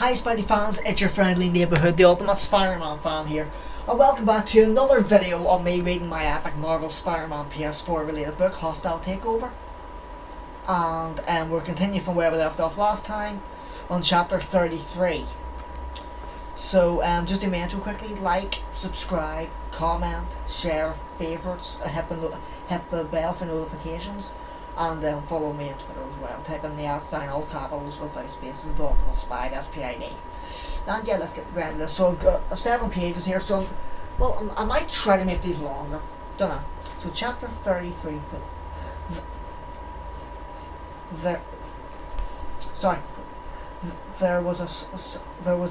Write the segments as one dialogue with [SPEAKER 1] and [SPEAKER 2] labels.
[SPEAKER 1] Hi Spidey-Fans, it's your friendly neighbourhood, the ultimate Spider-Man fan here, and welcome back to another video on me reading my epic Marvel Spider-Man PS4 related book, Hostile Takeover. And we're continuing from where we left off last time, on chapter 33. So just to mention quickly, like, subscribe, comment, share, favourites, hit the bell for notifications, and follow me on Twitter as well. Type in the @ all capitals without spaces, the ultimate Spidey, SPID. And yeah, let's get ready to this. So I've got 7 pages here, so I might try to make these longer. Don't know. So chapter 33. There was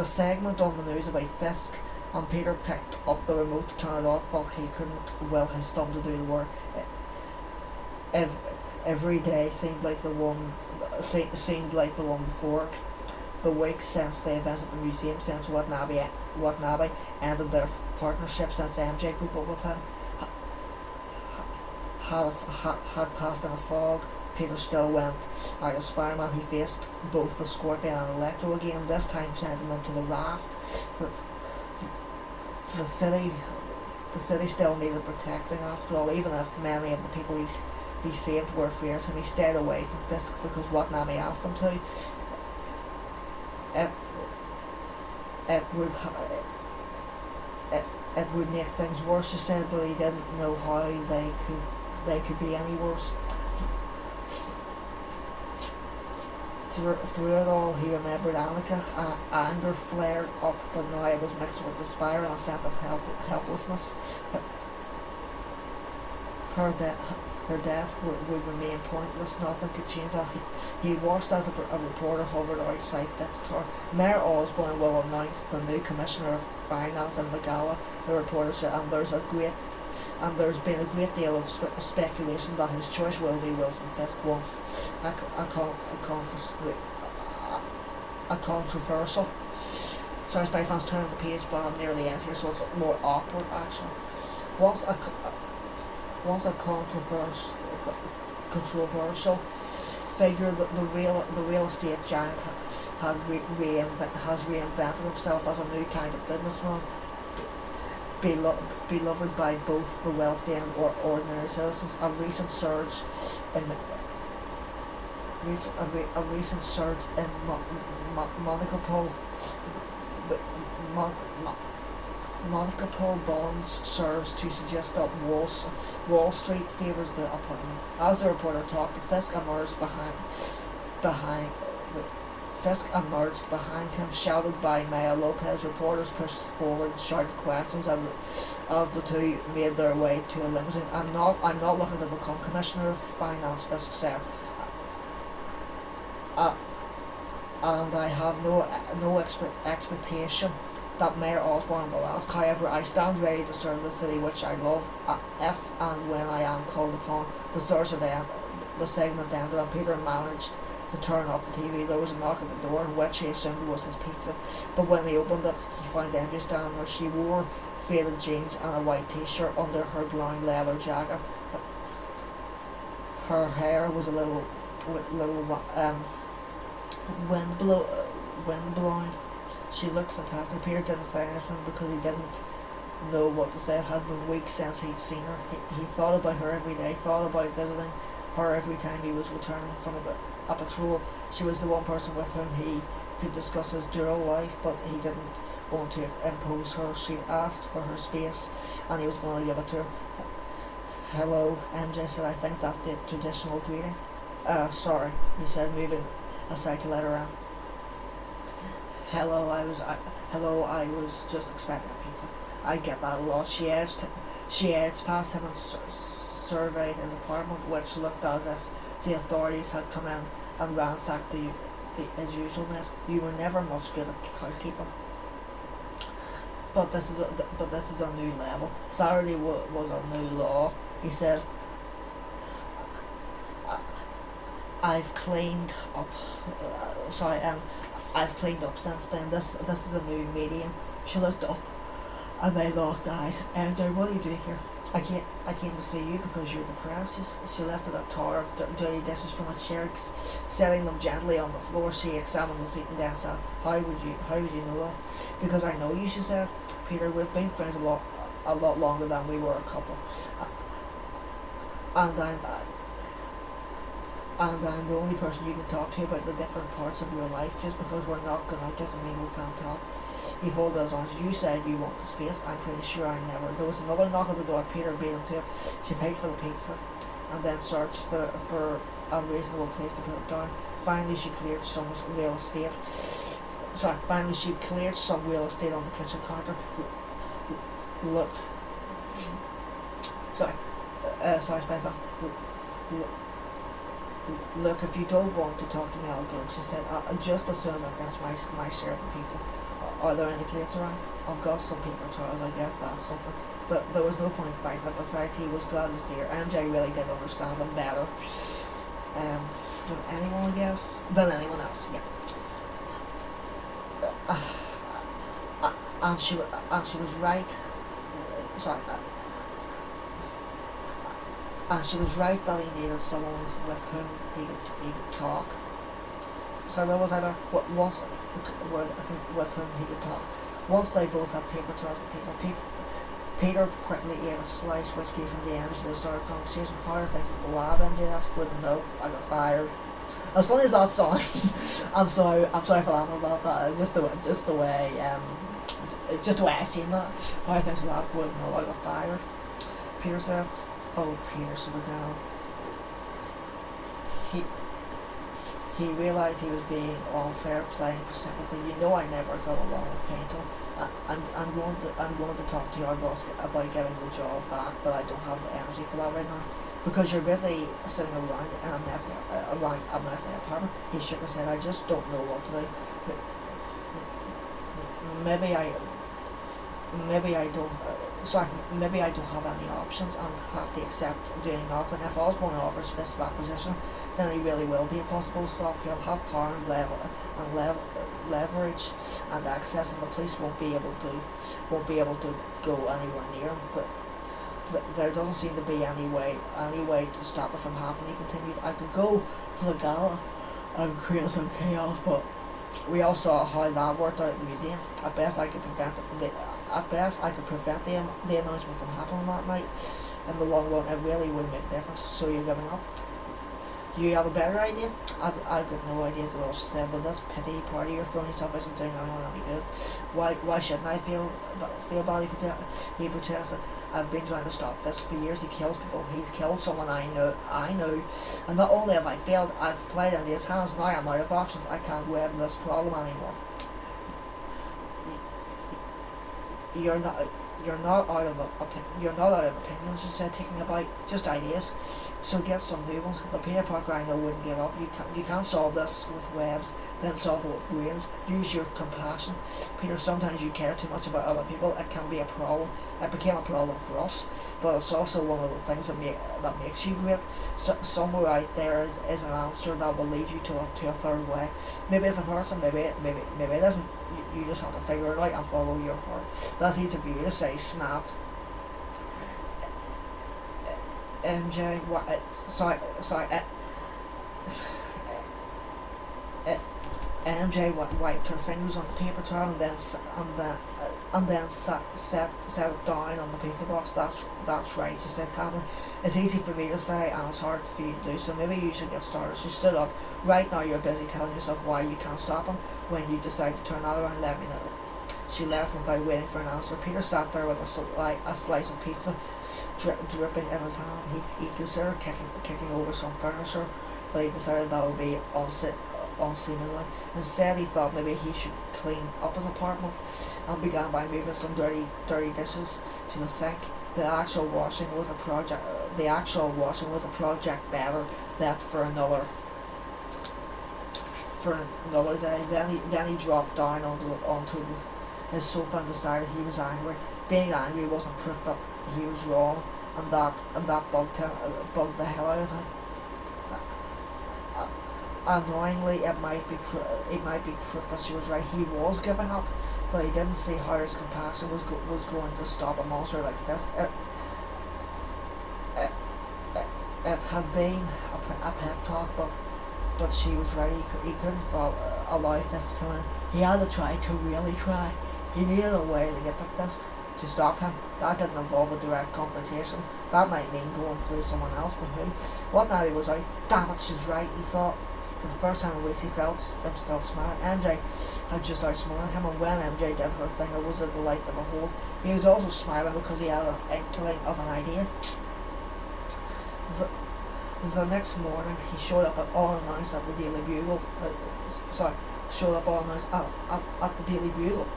[SPEAKER 1] a segment on the news about Fisk, and Peter picked up the remote to turn it off, but he couldn't will his thumb to do the work. Every day seemed like the one before it. The weeks since they visited the museum, since Watanabe ended their partnership, since MJ broke up with him, had passed in a fog. Peter still went out as Spider-Man. He faced both the Scorpion and Electro again, this time sending them to the raft. The city still needed protecting after all, even if many of the people he saved were afraid of him. He stayed away from Fisk because Watanabe asked him to. It would make things worse, he said, but he didn't know how they could be any worse. Through it all, he remembered Annika. Anger flared up, but now it was mixed with despair and a sense of helplessness. Her death would remain pointless. Nothing could change that. He watched as a reporter hovered outside Fisk's car. Mayor Osborn will announce the new Commissioner of Finance in the gala, the reporter said, and there's been a great deal of speculation that his choice will be Wilson Fisk once a controversial. Sorry, Spy fans, turning the page, but I'm near the end here, so it's more awkward actually. Once a controversial figure, the real estate giant has reinvented himself as a new kind of businessman, beloved by both the wealthy and ordinary citizens. A recent surge in Monaco bonds serves to suggest that Wall Street favours the appointment. As the reporter talked, Fisk emerged behind him, shouted by Maya Lopez. Reporters pushed forward and shouted questions as the two made their way to a limousine. I'm not looking to become Commissioner of Finance, Fisk said. And I have no expectation that Mayor Osborn will ask. However, I stand ready to serve the city which I love, if and when I am called upon. The segment ended, and Peter managed to turn off the TV. There was a knock at the door, which he assumed was his pizza, but when he opened it, he found MJ standing there. She wore faded jeans and a white t-shirt under her brown leather jacket. Her hair was a little wind blown. She looked fantastic. Peter didn't say anything because he didn't know what to say. It had been weeks since he'd seen her. He thought about her every day, thought about visiting her every time he was returning from a patrol. She was the one person with whom he could discuss his dual life, but he didn't want to impose her. She'd asked for her space, and he was going to give it to her. Hello, MJ said. I think that's the traditional greeting. Sorry, he said, moving aside to let her in. Hello, I was just expecting a pizza. I get that a lot. She edged past him and surveyed his apartment, which looked as if the authorities had come in and ransacked his usual mess. You were never much good at housekeeping, but this is a new level. Saturday was a new law, he said. I've cleaned up. I've cleaned up since then. This is a new medium. She looked up, and they locked eyes. MJ, what are you doing here? I came to see you because you're depressed. She lifted a tower of dirty dishes from a chair, setting them gently on the floor. She examined the seat and then said, how would you know that? Because I know you, she said. Peter, we've been friends a lot longer than we were a couple. And I'm the only person you can talk to about the different parts of your life. Just because we're not going out doesn't mean we can't talk. He folded his arms. You said you wanted space. I'm pretty sure I never. There was another knock at the door. Peter beat him to it. She paid for the pizza and then searched for a reasonable place to put it down. Finally she cleared some real estate. Finally she cleared some real estate on the kitchen counter. Look. Sorry, Spidey-Fan. Look, if you don't want to talk to me, I'll go, she said, just as soon as I finish my share of the pizza. Are there any plates around? I've got some paper towels, I guess that's something. There was no point fighting it. Besides, he was glad to see her. MJ really did understand him better than anyone, I guess. Than anyone else, yeah. And she was right. And she was right that he needed someone with whom he could talk. So where was I there? With whom he could talk. Once they both had paper towels and pizza, Peter quickly ate a slice, which gave him the energy to start a conversation. How are things at the lab, MJ asked. Wouldn't know. I got fired. As funny as that sounds, I'm sorry for laughing about that. Just the way I seen that. How are things at the lab? Wouldn't know. I got fired. Peter said. Oh, Peter, so began. He realised he was being unfair, playing for sympathy. You know, I never got along with Painter. I'm going to talk to your boss about getting the job back, but I don't have the energy for that right now. Because you're busy sitting around in a messy apartment. He shook his head. I just don't know what to do. Maybe I don't have any options and have to accept doing nothing. If Osborne offers Fist that position, then he really will be impossible to stop. He'll have power and leverage and access, and the police won't be able to go anywhere near him. There doesn't seem to be any way to stop it from happening, he continued. I could go to the gala and create some chaos, but we all saw how that worked out at the museum. At best I could prevent the announcement from happening that night. In the long run, it really wouldn't make a difference. So you're giving up? You have a better idea? I've got no ideas at all, she said, but this pity party you're throwing yourself isn't doing anyone any good. Why shouldn't I feel bad? He protested. I've been trying to stop this for years. He kills people. He's killed someone I know. And not only have I failed, I've played into his hands. Now I'm out of options. I can't web this problem anymore. You're not out of opinions, she said, taking about just ideas. So get some new ones. The Peter Parker I know wouldn't give up. You can't solve this with webs, then solve it with brains. Use your compassion. Peter, sometimes you care too much about other people. It can be a problem. It became a problem for us, but it's also one of the things that makes you great. So, somewhere out there is an answer that will lead you to a third way. Maybe it's a person, maybe it isn't. You just have to figure it out and follow your heart. That's easy for you to say, snapped. MJ, what? Sorry. MJ wiped her fingers on the paper towel and then set it down on the pizza box. That's right, she said calmly. It's easy for me to say and it's hard for you to do, so maybe you should get started. She stood up. Right now you're busy telling yourself why you can't stop him. When you decide to turn that around, let me know. She left without waiting for an answer. Peter sat there with a slice of pizza dripping in his hand. He considered kicking over some furniture, but he decided that would be unseemly. Instead, he thought maybe he should clean up his apartment, and began by moving some dirty dishes to the sink. The actual washing was a project better left for another day. Then he dropped down onto his sofa and decided he was angry. Being angry wasn't proof that he was wrong, and that bugged the hell out of him. Annoyingly, it might be proof that she was right. He was giving up, but he didn't see how his compassion was going to stop a monster like Fisk. It had been a pep talk, but she was right. He couldn't allow this to win. He had to try to really try. He needed a way to get the fist to stop him. That didn't involve a direct confrontation. That might mean going through someone else, but who? What now he was out? Damn it, she's right, he thought. For the first time in weeks, he felt himself smile. MJ had just outsmarted him, and when MJ did her thing, it was a delight to behold. He was also smiling because he had an inkling of an idea. The next morning, he showed up unannounced at the Daily Bugle. Showed up unannounced at the Daily Bugle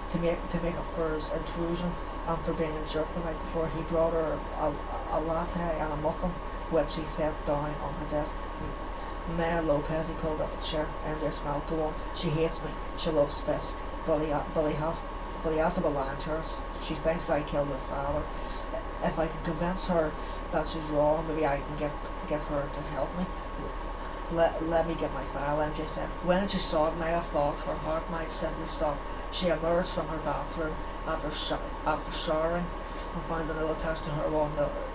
[SPEAKER 1] to make up for his intrusion and for being a jerk the night before. He brought her a latte and a muffin, which he set down on her desk. Mayor Lopez, he pulled up a chair. MJ smiled. Go on. She hates me. She loves Fisk. But he has to be lying to her. She thinks I killed her father. If I can convince her that she's wrong, maybe I can get her to help me. Let me get my file, MJ said. When she saw it, Maya thought her heart might simply stop. She emerged from her bathroom after showering and found a note attached to her wall.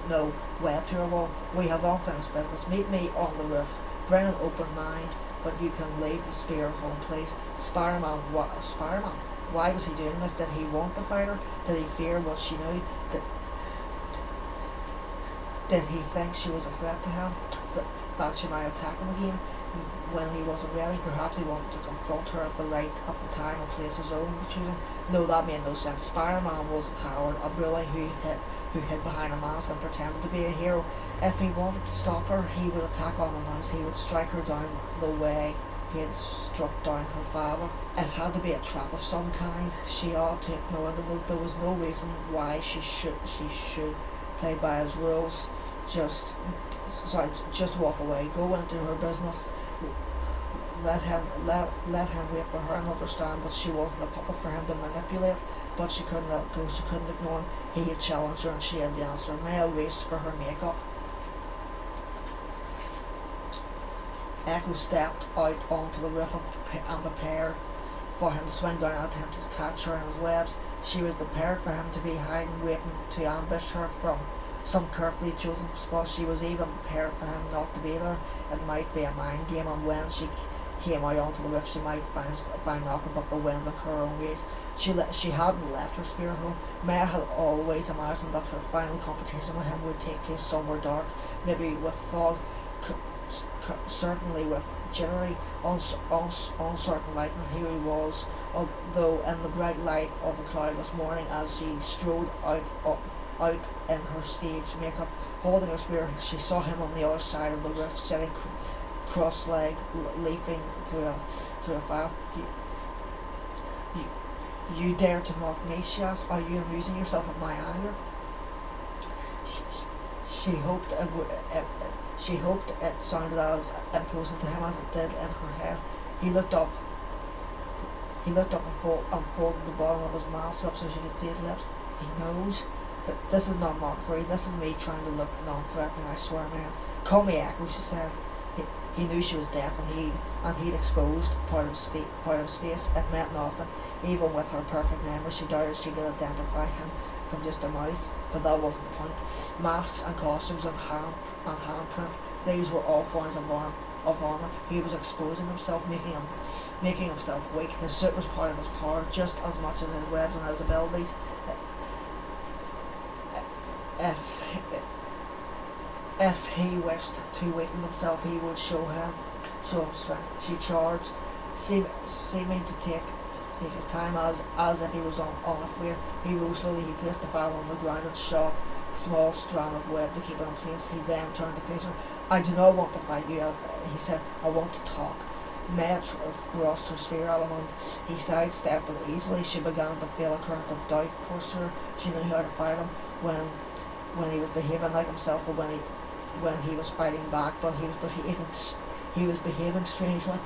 [SPEAKER 1] No, web to her wall. We have unfinished business. Meet me on the roof. Bring an open mind, but you can leave the spear home, please. Spider-Man? Why was he doing this? Did he want to fight her? Did he fear what she knew? Did he think she was a threat to him? That she might attack him again when he wasn't ready? Perhaps he wanted to confront her at the time and place his own choosing. No, that made no sense. Spider-Man was a coward, a bully who hid behind a mask and pretended to be a hero. If he wanted to stop her, he would attack unannounced. He would strike her down the way he had struck down her father. It had to be a trap of some kind. She ought to ignore the note. There was no reason why she should play by his rules. Just walk away. Go into her business. Let him wait for her and understand that she wasn't a puppet for him to manipulate. But she couldn't let go. She couldn't ignore him. He had challenged her and she had the answer. Maya raced for her makeup. Echo stepped out onto the roof and prepared for him to swing down and attempt to catch her in his webs. She was prepared for him to be hiding, waiting to ambush her from some carefully chosen spot. She was even prepared for him not to be there. It might be a mind game, and when she came out onto the roof, she might find nothing but the wind and her own weight. She hadn't left her spirit home. Maya had always imagined that her final confrontation with him would take place somewhere dark, maybe with fog, certainly with jittery, uncertain light. And here he was, although in the bright light of a cloudless morning, as she strode out in her stage makeup, holding her spear. She saw him on the other side of the roof, sitting cross-legged, leafing through a file. You dare to mock me? She asked. Are you amusing yourself at my anger? She hoped it sounded as imposing to him as it did in her head. He looked up and folded the bottom of his mask up so she could see his lips. He knows. This is not mockery. This is me trying to look non-threatening. I swear, man. Call me Echo, she said. He knew she was deaf, and he'd exposed part of his face. It meant nothing. Even with her perfect memory, she doubted she could identify him from just a mouth. But that wasn't the point. Masks and costumes and handprint. These were all forms of armor. He was exposing himself, making himself weak. His suit was part of his power, just as much as his webs and his abilities. If he wished to weaken himself, he would show him strength. She charged, seeming to take his time as if he was unafraid. He rose slowly. He placed the file on the ground and shot a small strand of web to keep it in place. He then turned to face her. I do not want to fight you, he said. I want to talk. Maya thrust her spear at him, and he sidestepped it easily. She began to feel a current of doubt coursed her. She knew how to fight him when he was behaving like himself, but when he was fighting back, but he was behaving strangely.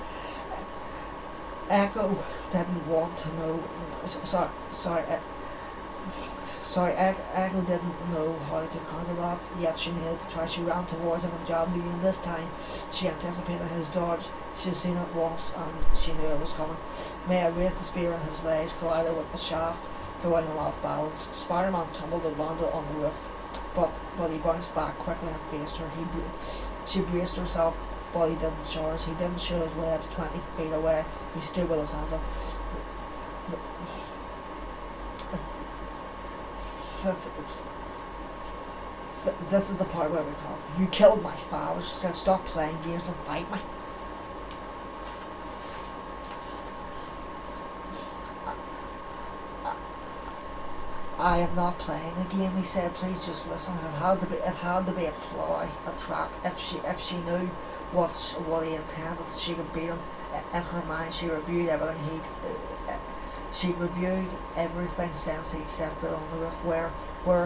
[SPEAKER 1] Echo didn't want to know. Echo didn't know how to counter that, yet she needed to try. She ran towards him and jabbed again. This time, she anticipated his dodge. She had seen it once, and she knew it was coming. Maya raised the spear, and his legs collided with the shaft, throwing him off balance. Spider-Man tumbled and landed on the roof. but he bounced back quickly and faced her. She braced herself, but he didn't charge. He didn't shoot his webs 20 feet away. He stood with his hands up. This is the part where we talk. You killed my father, she said. Stop playing games and fight me. I am not playing a game, he said. Please just listen. It had to be a ploy, a trap. If she knew what he intended, she could beat him. In her mind, she reviewed everything She reviewed everything since he'd set foot on the roof. Where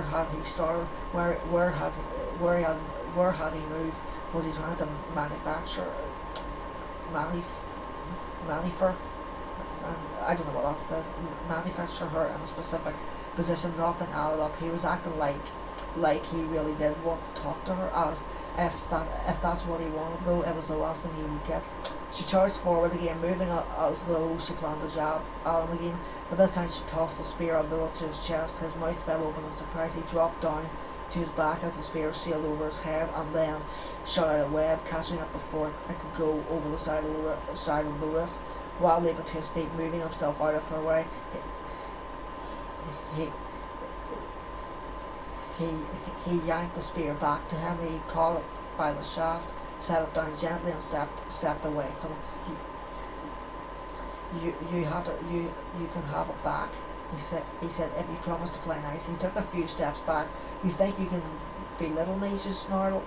[SPEAKER 1] had he started? Where had he moved? Was he trying to I don't know what that says. Manufacture her in a specific position. Nothing added up. He was acting like he really did want to talk to her, as if that's what he wanted, though it was the last thing he would get. She charged forward again, moving as though she planned to jab at him again, but this time she tossed the spear a bullet to his chest. His mouth fell open in surprise. He dropped down to his back as the spear sailed over his head, and then shot out a web, catching it before it could go over the side of the roof. While leaping to his feet, moving himself out of her way, he yanked the spear back to him. He caught it by the shaft, set it down gently, and stepped away from it. You can have it back, he said, if you promise to play nice. He took a few steps back. You think you can belittle me? She snarled.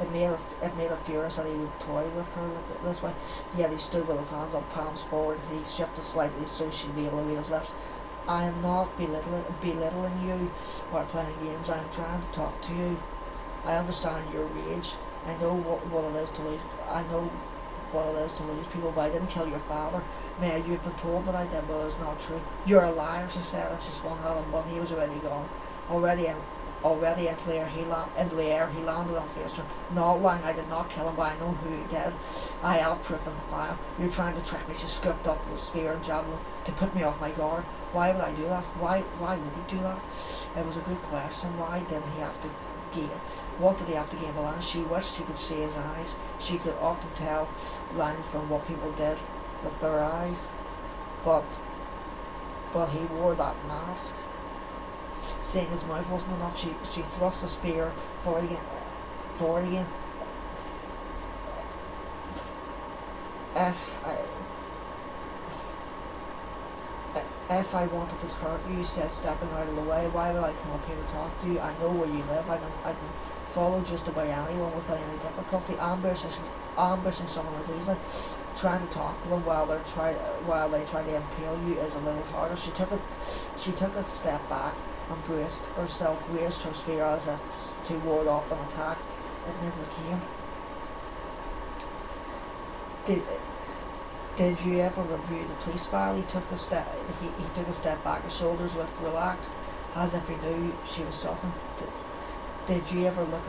[SPEAKER 1] It made her furious that he would toy with her this way. Yet he stood with his hands up, palms forward. He shifted slightly so she'd be able to read his lips. I am not belittling you or playing games. I am trying to talk to you. I understand your rage. I know what it is to lose. I know what it is to lose people, but I didn't kill your father. Mary, you've been told that I did, but it's not true. You're a liar, she said, and she swung at him, but he was already gone. Already into the air, he landed and faced her. Not lying, I did not kill him, but I know who did. I have proof in the file. You're trying to trick me. She scooped up the spear and jabbed him to put me off my guard. Why would I do that? Why would he do that? It was a good question. Why did he have to gain? What did he have to gain? Well, she wished she could see his eyes. She could often tell lines from what people did with their eyes, but he wore that mask. Seeing his mouth wasn't enough, she thrust the spear forward again. If I wanted to hurt you, he said, stepping out of the way, why would I come up here to talk to you? I know where you live. I can follow just about anyone without any difficulty. Ambushing someone is easy. Trying to talk to them while they try to impale you is a little harder. She took a step back and raised her spear as if to ward off an attack. It never came. Did you ever review the police file? He took a step back. His shoulders looked relaxed, as if he knew she was suffering. Did you ever look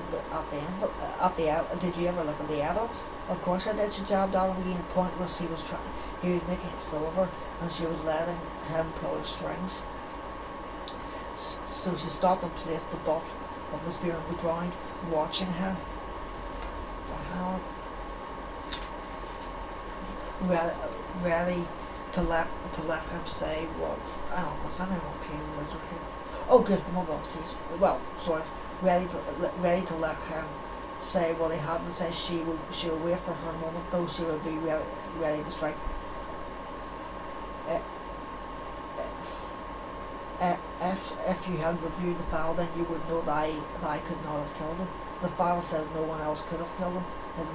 [SPEAKER 1] Did you ever look at the evidence? Of course I did. She jabbed at him again, pointless. He was making a fool of her, and she was letting him pull her strings. So she stopped and placed the butt of the spear on the ground, watching him. Ready to let him say what? I don't know how many more pages is there here. Oh, good, I'm on the last page. Well, sorry. Ready to let him say what he had to say. She would wait for her moment, though. She would be ready to strike. If you had reviewed the file, then you would know that I could not have killed him. The file says no one else could have killed him. His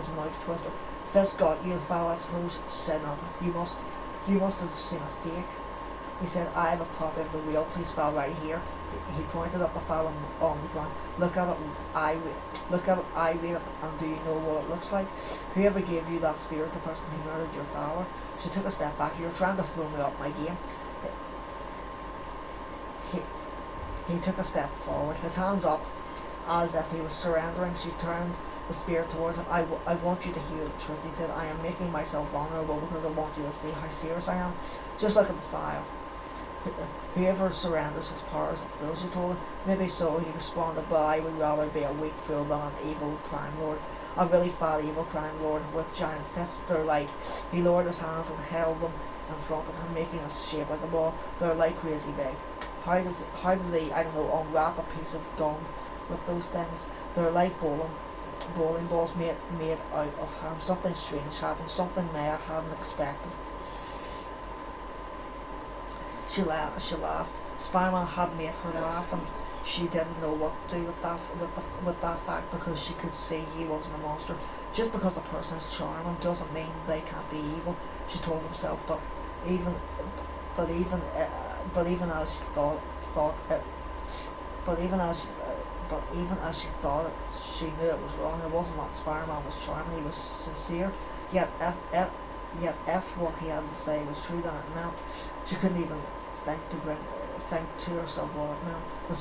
[SPEAKER 1] mouth twisted. This got you the file, I suppose. She said nothing. You must have seen a fake. He said, I have a copy of the real police file right here. He pointed at the file on the ground. Look at it, I read it, and do you know what it looks like? Whoever gave you that spear is the person who murdered your father. She took a step back. You're trying to throw me off my game. He took a step forward, his hands up, as if he was surrendering. She turned the spear towards him. I want you to hear the truth, he said. I am making myself vulnerable because I want you to see how serious I am. Just look at the file. Whoever surrenders his power is a fool, she told him. Maybe so, he responded, but I would rather be a weak fool than an evil crime lord. A really fat evil crime lord with giant fists. They're like, he lowered his hands and held them in front of him, making a shape like a ball. They're like crazy big. How does he, I don't know, unwrap a piece of gum with those things? They're like bowling balls made out of ham. Something strange happened, something Maya hadn't expected. She laughed. Spider-Man had made her laugh, and she didn't know what to do with that fact, because she could see he wasn't a monster. Just because a person is charming doesn't mean they can't be evil, she told herself. But even as she thought it, she knew it was wrong. It wasn't that Spider-Man was charming; he was sincere. Yet if what he had to say was true, then it meant she couldn't even think to herself what it meant. The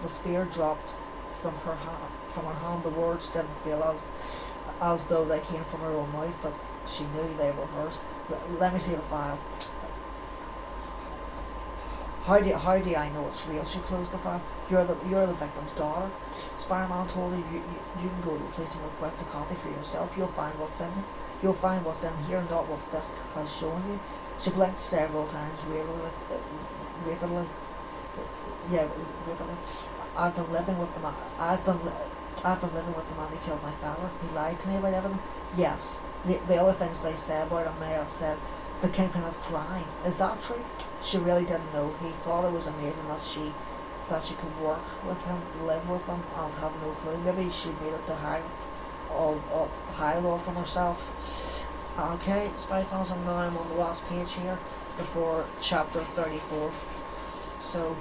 [SPEAKER 1] spear dropped from her hand. The words didn't feel as though they came from her own mouth, but she knew they were hers. Let me see the file. How do I know it's real? She closed the file. You're the victim's daughter. Spider-Man told her, you can go to the police and request a copy for yourself. You'll find what's in here, not what Fisk has shown you. She blinked several times, rapidly. I've been living with the man who killed my father. He lied to me about everything. Yes. The other things they said about him may have said the kingpin of crime. Is that true? She really didn't know. He thought it was amazing that she could work with him, live with him, and have no clue. Maybe she needed to hide all from herself. Okay, Spidey-Fans, and now I'm on the last page here before chapter 34. So,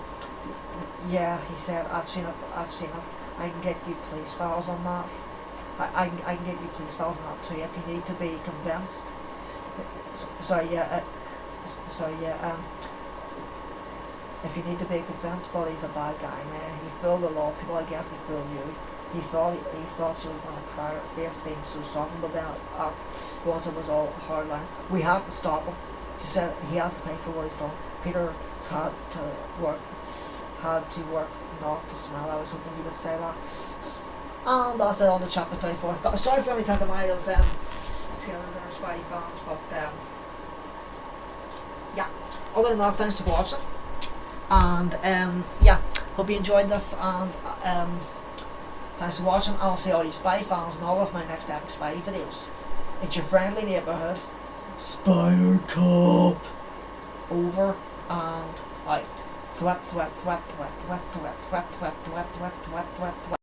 [SPEAKER 1] yeah, he said, I've seen it. I can get you police files on that. I can get you police files on that too if you need to be convinced. If you need to be convinced, but he's a bad guy, man. He fooled a lot of people. I guess he fooled you. He thought she was going to cry. Her face seemed so softened, but then once it was all hard line. We have to stop him. She said he has to pay for what he's done. Peter had to work not to smell. I was hoping he would say that. And that's it on the chapter 34. Sorry for any time I might have scared their Spidey-Fans, but yeah. Other than that, thanks for watching. And yeah, hope you enjoyed this, and thanks for watching. I'll see all you Spidey-Fans in all of my next epic Spidey videos. It's your friendly neighbourhood Spider Cop. Over and out. Thwap, thwap, thwap, thwap, thwap, thwap, thwap, thwap, thwap, thwap, thwap, thwap, thwap.